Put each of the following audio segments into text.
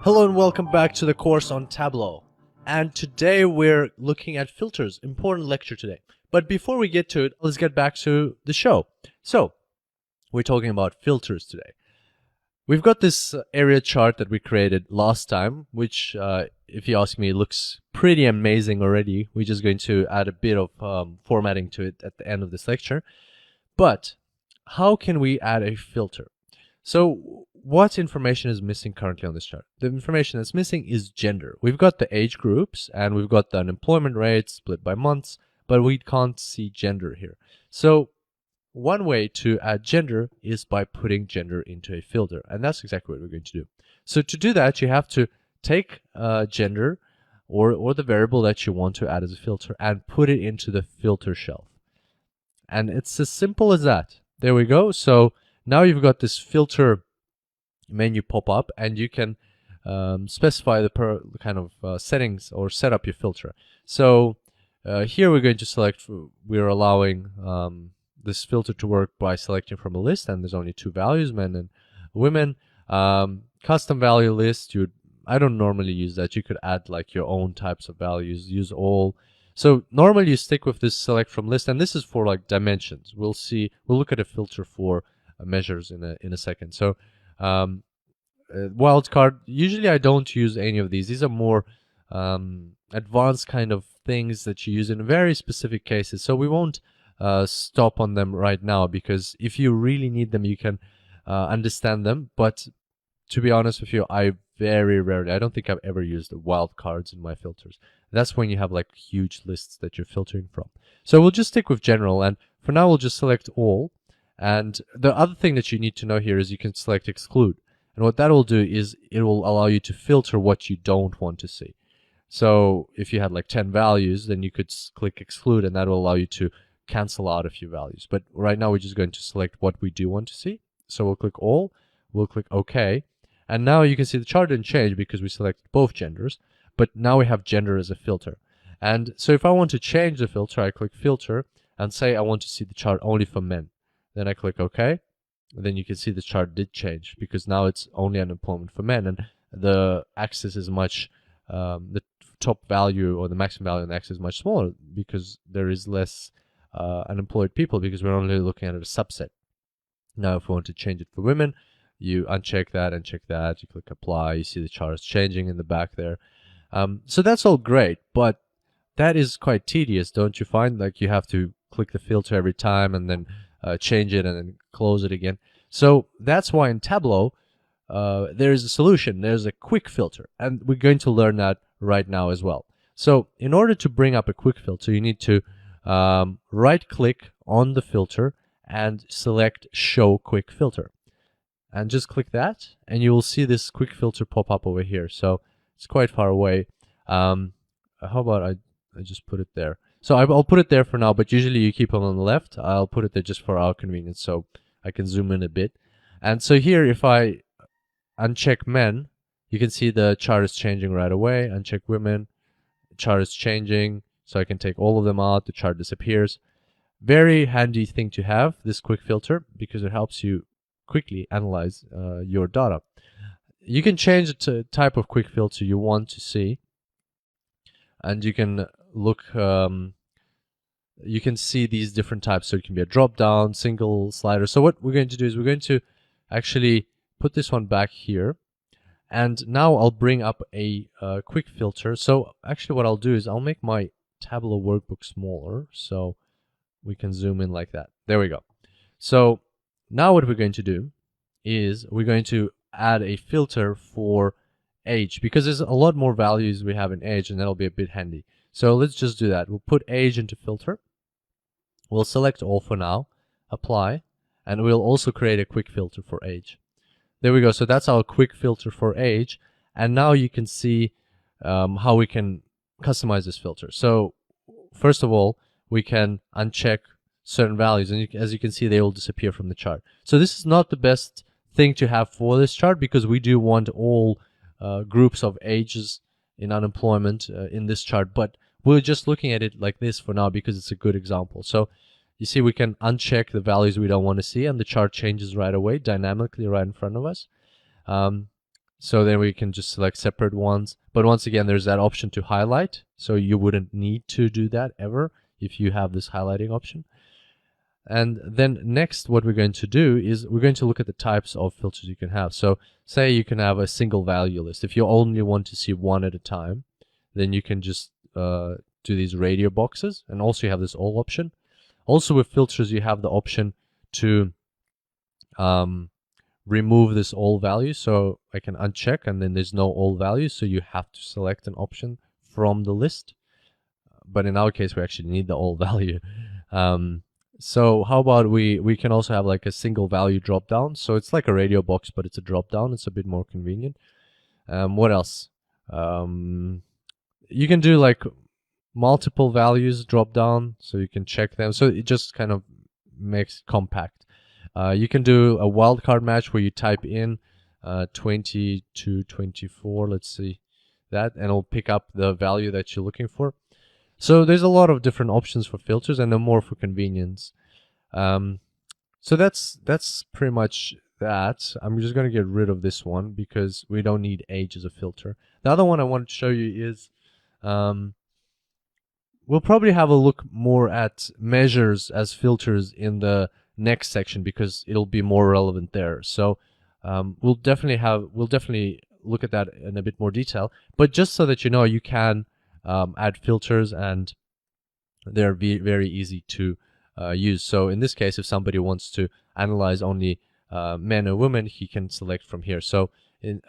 Hello and welcome back to the course on Tableau. And today we're looking at filters. Important lecture today. But before we get to it, let's get back to the show. So, we're talking about filters today. We've got this area chart that we created last time, which, if you ask me, looks pretty amazing already. We're just going to add a bit of formatting to it at the end of this lecture. But how can we add a filter? So what information is missing currently on this chart? The information that's missing is gender. We've got the age groups and we've got the unemployment rate split by months, but we can't see gender here. So one way to add gender is by putting gender into a filter, and that's exactly what we're going to do. So to do that, you have to take gender or the variable that you want to add as a filter and put it into the filter shelf. And it's as simple as that. There we go. So now you've got this filter menu pop up, and you can specify the kind of settings or set up your filter. So here we're going to select, we're allowing this filter to work by selecting from a list, and there's only two values, men and women. Custom value list, I don't normally use that. You could add like your own types of values, use all. So normally you stick with this select from list, and this is for like dimensions. We'll look at a filter for measures in a second. So wildcard, usually I don't use any of these. These are more advanced kind of things that you use in very specific cases. So we won't stop on them right now, because if you really need them, you can understand them. But to be honest with you, I very rarely, I don't think I've ever used wildcards in my filters. That's when you have like huge lists that you're filtering from. So we'll just stick with general, and for now we'll just select all. And the other thing that you need to know here is you can select exclude. And what that will do is it will allow you to filter what you don't want to see. So if you had like 10 values, then you could click exclude, and that will allow you to cancel out a few values. But right now we're just going to select what we do want to see. So we'll click all, we'll click OK. And now you can see the chart didn't change because we selected both genders, but now we have gender as a filter. And so if I want to change the filter, I click filter and say I want to see the chart only for men. Then I click OK. And then you can see the chart did change, because now it's only unemployment for men, and the axis is much, the top value or the maximum value on the axis is much smaller because there is less unemployed people, because we're only looking at a subset. Now if we want to change it for women, you uncheck that and check that, you click apply, you see the chart is changing in the back there. So that's all great, but that is quite tedious, don't you find? Like you have to click the filter every time and then change it and then close it again. So that's why in Tableau there is a solution. There's a quick filter, and we're going to learn that right now as well. So in order to bring up a quick filter, you need to right click on the filter and select show quick filter, and just click that, and you will see this quick filter pop up over here. So it's quite far away. How about I just put it there? So I'll put it there for now, but usually you keep them on the left. I'll put it there just for our convenience, so I can zoom in a bit. And so here, if I uncheck men, you can see the chart is changing right away. Uncheck women, chart is changing. So I can take all of them out, the chart disappears. Very handy thing to have, this quick filter, because it helps you quickly analyze your data. You can change the type of quick filter you want to see, and you can look, you can see these different types. So it can be a drop down, single slider. So what we're going to do is we're going to actually put this one back here, and now I'll bring up a quick filter. So actually what I'll do is I'll make my Tableau workbook smaller so we can zoom in like that. There we go. So now what we're going to do is we're going to add a filter for age, because there's a lot more values we have in age, and that'll be a bit handy. So let's just do that. We'll put age into filter. We'll select all for now, apply, and we'll also create a quick filter for age. There we go. So that's our quick filter for age. And now you can see how we can customize this filter. So first of all, we can uncheck certain values, and as you can see, they will disappear from the chart. So this is not the best thing to have for this chart, because we do want all groups of ages in unemployment in this chart, but we're just looking at it like this for now because it's a good example. So you see we can uncheck the values we don't want to see, and the chart changes right away, dynamically right in front of us. So then we can just select separate ones. But once again, there's that option to highlight. So you wouldn't need to do that ever if you have this highlighting option. And then next, what we're going to do is we're going to look at the types of filters you can have. So say you can have a single value list. If you only want to see one at a time, then you can just do these radio boxes. And also you have this all option. Also with filters, you have the option to remove this all value. So I can uncheck and then there's no all values. So you have to select an option from the list. But in our case, we actually need the all value. So how about we can also have like a single value drop down. So it's like a radio box, but it's a drop down. It's a bit more convenient. What else? You can do like multiple values drop down, so you can check them. So it just kind of makes compact. You can do a wildcard match where you type in 20 to 24, let's see that, and it'll pick up the value that you're looking for. So there's a lot of different options for filters, and they're more for convenience. So that's pretty much that. I'm just going to get rid of this one because we don't need age as a filter. The other one I wanted to show you is we'll probably have a look more at measures as filters in the next section because it'll be more relevant there. So we'll definitely look at that in a bit more detail. But just so that you know, you can add filters and they're very easy to use. So in this case, if somebody wants to analyze only men or women, he can select from here. So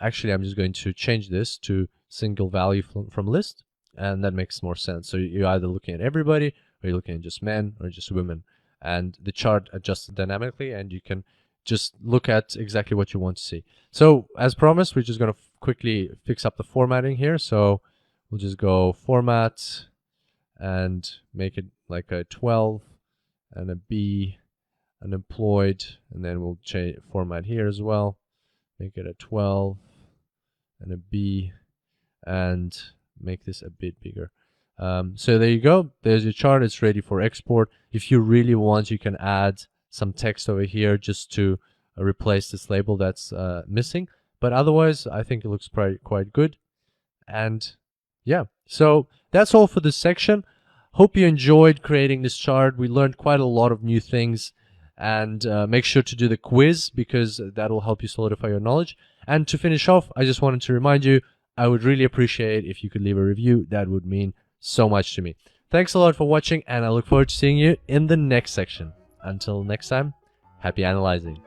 actually, I'm just going to change this to single value from list, and that makes more sense. So you're either looking at everybody, or you're looking at just men or just women, and the chart adjusts dynamically, and you can just look at exactly what you want to see. So as promised, we're just going to quickly fix up the formatting here. So we'll just go format and make it like a 12 and a B, unemployed, and then we'll change format here as well. Make it a 12 and a B, and make this a bit bigger. So there you go. There's your chart. It's ready for export. If you really want, you can add some text over here just to replace this label that's missing. But otherwise, I think it looks quite good. And yeah, so that's all for this section. Hope you enjoyed creating this chart. We learned quite a lot of new things. And make sure to do the quiz because that will help you solidify your knowledge. And to finish off, I just wanted to remind you, I would really appreciate if you could leave a review. That would mean so much to me. Thanks a lot for watching, and I look forward to seeing you in the next section. Until next time, happy analyzing.